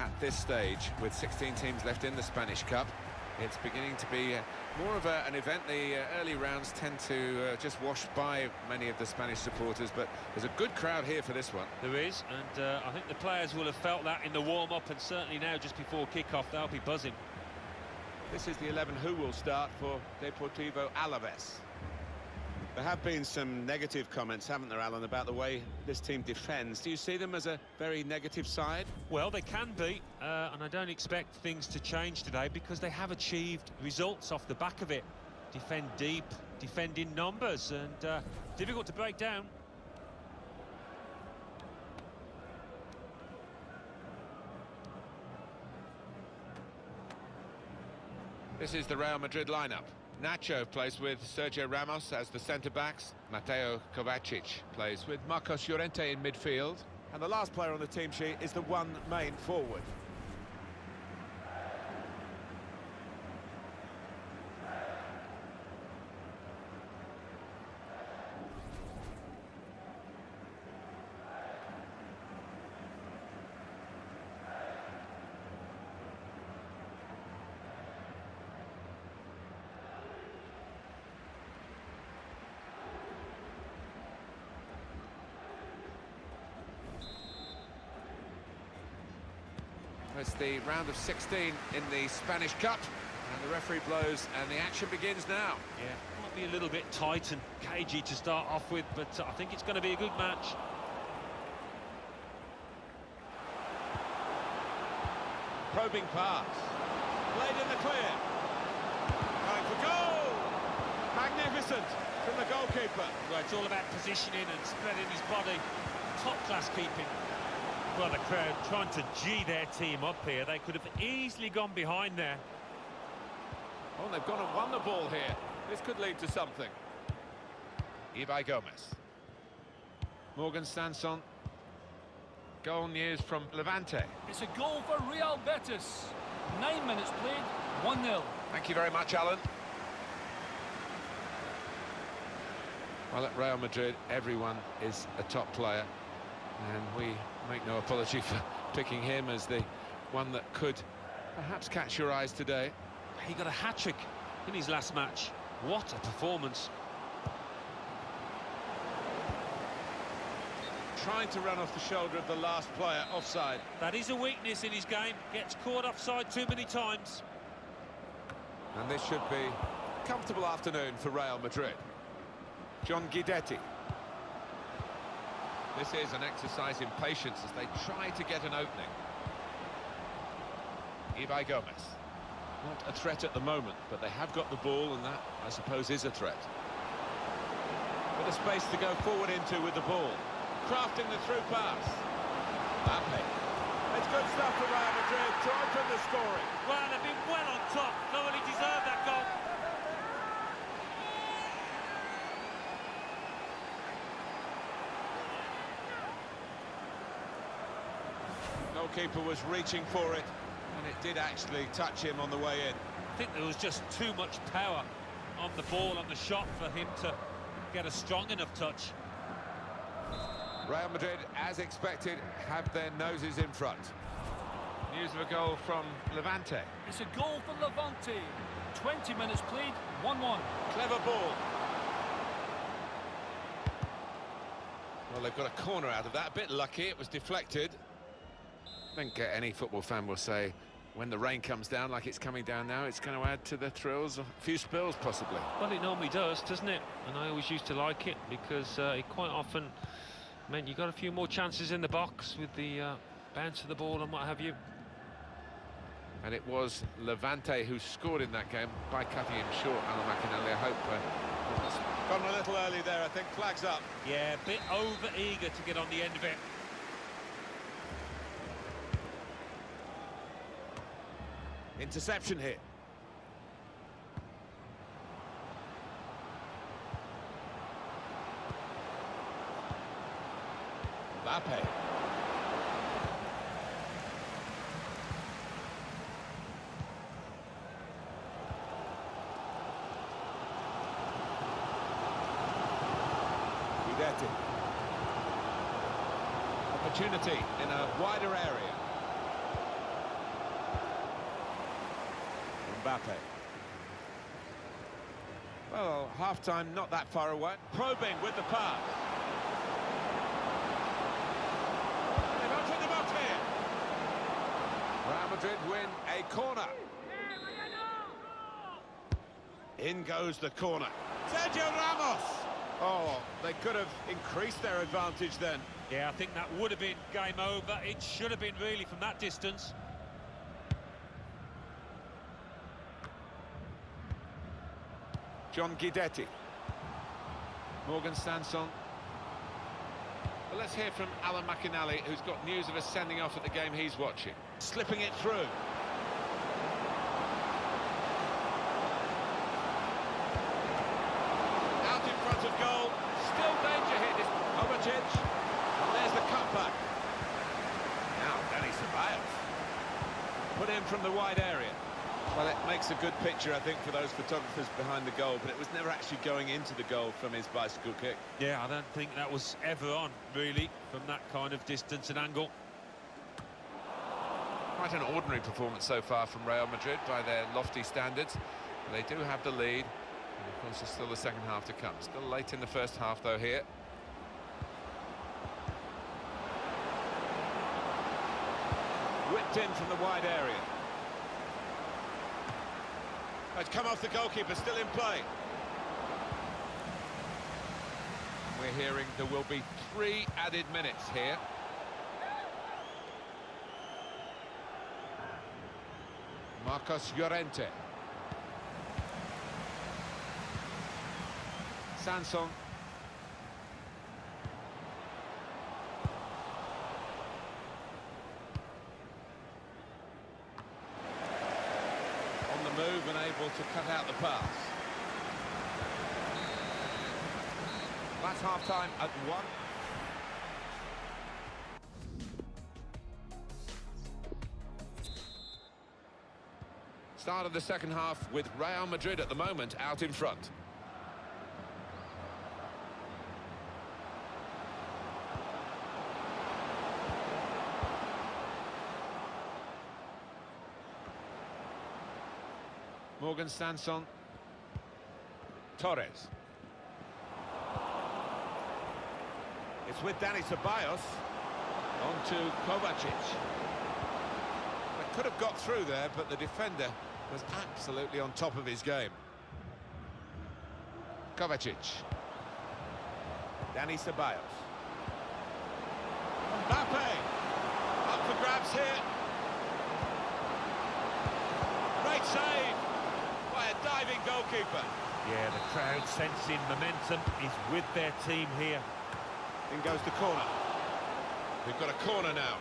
at this stage, with 16 teams left in the Spanish Cup. It's beginning to be more of an event. The early rounds tend to just wash by many of the Spanish supporters, but there's a good crowd here for this one. There is, and I think the players will have felt that in the warm-up, and certainly now just before kick-off they'll be buzzing. This is the 11 who will start for Deportivo Alaves. There have been some negative comments, haven't there, Alan, about the way this team defends. Do you see them as a very negative side? Well, they can be, and I don't expect things to change today because they have achieved results off the back of it. Defend deep, defend in numbers, and difficult to break down. This is the Real Madrid lineup. Nacho plays with Sergio Ramos as the centre-backs. Mateo Kovacic plays with Marcos Llorente in midfield. And the last player on the team sheet is the one main forward. It's the round of 16 in the Spanish Cup, and the referee blows and the action begins now. Yeah, might be a little bit tight and cagey to start off with, but I think it's going to be a good match. Probing pass, played in the clear, going for goal! Magnificent from the goalkeeper. Well, it's all about positioning and spreading his body. Top-class keeping. Well, the crowd trying to G their team up here. They could have easily gone behind there. Oh, they've gone and won the ball here. This could lead to something. Ibai Gomez. Morgan Sanson. Goal news from Levante. It's a goal for Real Betis. 9 minutes played, 1-0. Thank you very much, Alan. Well, at Real Madrid, everyone is a top player. And we make no apology for picking him as the one that could perhaps catch your eyes today. He got a hat-trick in his last match. What a performance. Trying to run off the shoulder of the last player, offside. That is a weakness in his game. Gets caught offside too many times. And this should be a comfortable afternoon for Real Madrid. John Guidetti. This is an exercise in patience as they try to get an opening. Ibai Gomez. Not a threat at the moment, but they have got the ball, and that, I suppose, is a threat. Bit of space to go forward into with the ball. Crafting the through pass. Mbappe. It's good stuff for Real Madrid to open the scoring. Well, they've been well on top. Thoroughly deserved that goal. Goalkeeper was reaching for it, and it did actually touch him on the way in. I think there was just too much power on the ball, on the shot, for him to get a strong enough touch. Real Madrid, as expected, have their noses in front. News of a goal from Levante. It's a goal for Levante. 20 minutes played, 1-1. Clever ball. Well, they've got a corner out of that. A bit lucky, it was deflected. I think any football fan will say when the rain comes down like it's coming down now, it's going to add to the thrills, a few spills possibly. Well, it normally does, doesn't it? And I always used to like it because it quite often meant you got a few more chances in the box with the bounce of the ball and what have you. And it was Levante who scored in that game by cutting him short, Alan McInally. I hope gone a little early there, I think. Flags up. Yeah, a bit over-eager to get on the end of it. Interception here. Mbappe. Guidetti. Opportunity in a wider area. Mbappe. Well, half-time not that far away. Probing with the pass. They've opened them up here. Real Madrid win a corner. In goes the corner. Sergio Ramos! Oh, they could have increased their advantage then. Yeah, I think that would have been game over. It should have been really from that distance. John Guidetti. Morgan Sanson. Well, let's hear from Alan McInally, who's got news of us sending off at the game he's watching. Slipping it through. Out in front of goal. Still danger here. This Kovacic. And there's the cutback. Now, Dani Ceballos. Put in from the wide area. Well, it makes a good picture, I think, for those photographers behind the goal, but it was never actually going into the goal from his bicycle kick. Yeah, I don't think that was ever on, really, from that kind of distance and angle. Quite an ordinary performance so far from Real Madrid by their lofty standards. They do have the lead, and of course there's still the second half to come. Still late in the first half, though, here. Whipped in from the wide area. It's come off the goalkeeper, still in play. We're hearing there will be 3 added minutes here. Marcos Llorente. Sanson. Move and able to cut out the pass. That's half-time at 1. Start of the second half with Real Madrid at the moment out in front. Morgan Sanson. Torres. It's with Dani Ceballos. On to Kovacic. They could have got through there, but the defender was absolutely on top of his game. Kovacic. Dani Ceballos. Mbappe. Up for grabs here. Great save. A diving goalkeeper. Yeah, the crowd sensing momentum is with their team here. In goes the corner. We've got a corner now.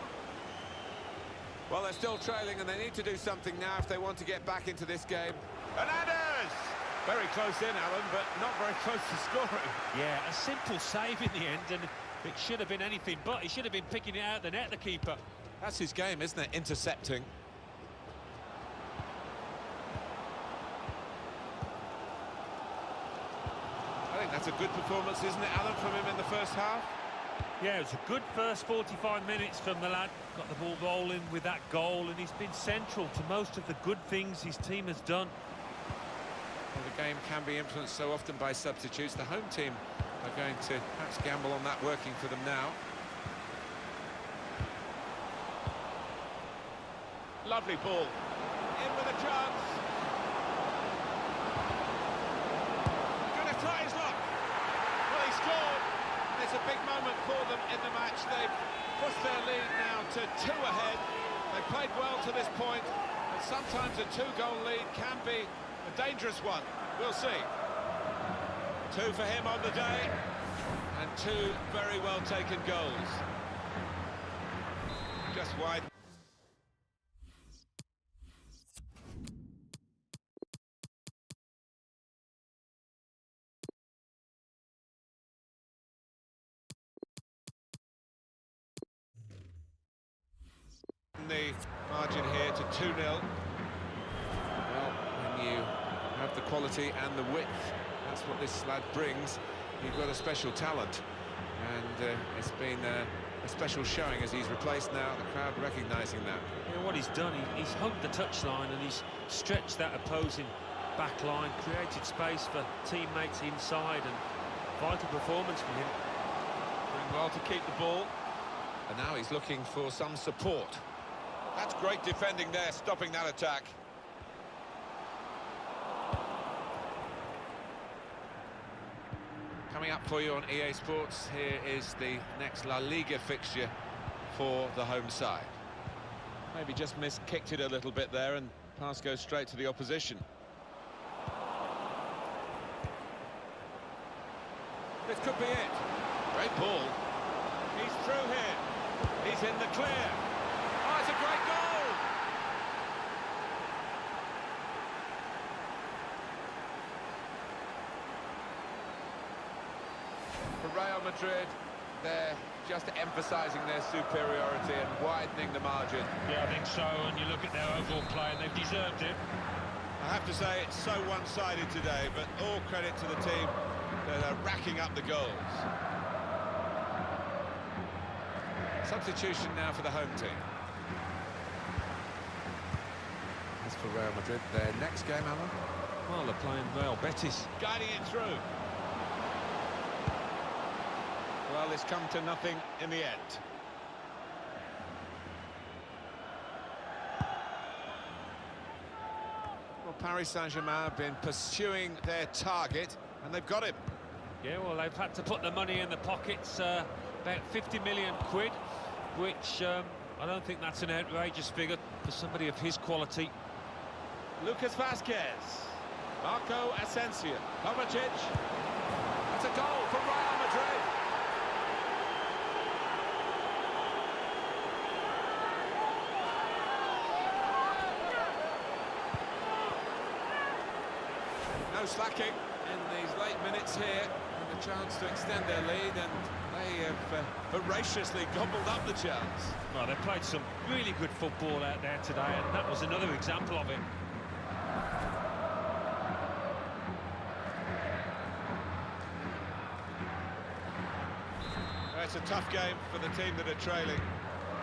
Well, they're still trailing and they need to do something now if they want to get back into this game. Hernandez! Very close in, Alan, but not very close to scoring. Yeah, a simple save in the end, and it should have been anything but. He should have been picking it out of the net, the keeper. That's his game, isn't it? Intercepting. That's a good performance, isn't it, Alan, from him in the first half? Yeah, it was a good first 45 minutes from the lad. Got the ball rolling with that goal, and he's been central to most of the good things his team has done. Well, the game can be influenced so often by substitutes. The home team are going to perhaps gamble on that working for them now. Lovely ball. In with a chance. Try his luck. Well, he scored. It's a big moment for them in the match. They've pushed their lead now to 2 ahead. They played well to this point, and sometimes a 2-goal lead can be a dangerous one. We'll see. 2 for him on the day, and 2 very well taken goals. Just wide. The margin here to 2-0. Well, when you have the quality and the width, that's what this lad brings. You've got a special talent. And it's been a special showing as he's replaced now, the crowd recognising that. Yeah, what he's done, he's hugged the touchline and he's stretched that opposing back line, created space for teammates inside, and vital performance for him. Doing well to keep the ball. And now he's looking for some support. That's great defending there, stopping that attack. Coming up for you on EA Sports, here is the next La Liga fixture for the home side. Maybe just kicked it a little bit there, and pass goes straight to the opposition. This could be it. Great ball. He's through here. He's in the clear. Oh, it's a great goal! For Real Madrid, they're just emphasising their superiority and widening the margin. Yeah, I think so, and you look at their overall play and they've deserved it. I have to say it's so one-sided today, but all credit to the team that are racking up the goals. Substitution now for the home team. As for Real Madrid, their next game, Alan? Well, they're playing Real Betis. Guiding it through. Well, it's come to nothing in the end. Well, Paris Saint-Germain have been pursuing their target, and they've got him. Yeah, well, they've had to put the money in the pockets, about 50 million quid, which I don't think that's an outrageous figure for somebody of his quality. Lucas Vazquez, Marco Asensio, Kovacic. That's a goal for Real Madrid. No slacking in these late minutes here, and a chance to extend their lead, and they have voraciously gobbled up the chance. Well, they played some really good football out there today, and that was another example of it. It's a tough game for the team that are trailing.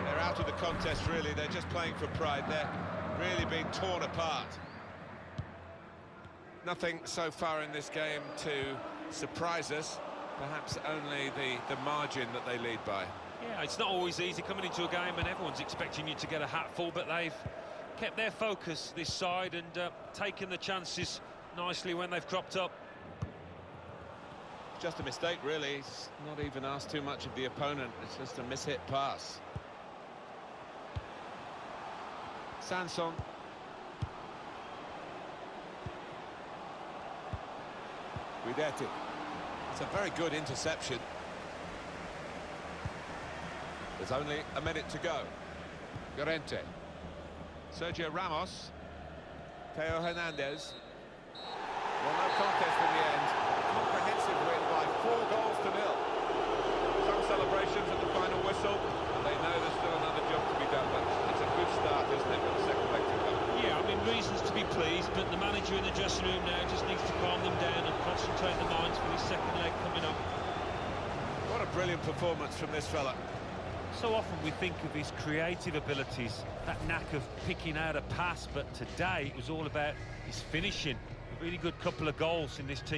They're out of the contest, really. They're just playing for pride. They're really being torn apart. Nothing so far in this game to surprise us. Perhaps only the margin that they lead by. Yeah, it's not always easy coming into a game and everyone's expecting you to get a hatful, but they've kept their focus this side and taken the chances nicely when they've cropped up. Just a mistake, really. He's not even asked too much of the opponent. It's just a mishit pass. Sanson. Guidetti. It's a very good interception. There's only a minute to go. Llorente. Sergio Ramos. Theo Hernandez. Well, no contest in the end. Comprehensive win by 4 goals to 0. Some celebrations at the final whistle, and they know there's still another job to be done, but it's a good start, isn't it, for the second leg to come? Yeah, I mean, reasons to be pleased, but the manager in the dressing room now just needs to calm them down and concentrate the minds for his second leg coming up. What a brilliant performance from this fella. So often we think of his creative abilities, that knack of picking out a pass, but today it was all about his finishing. A really good couple of goals in this team.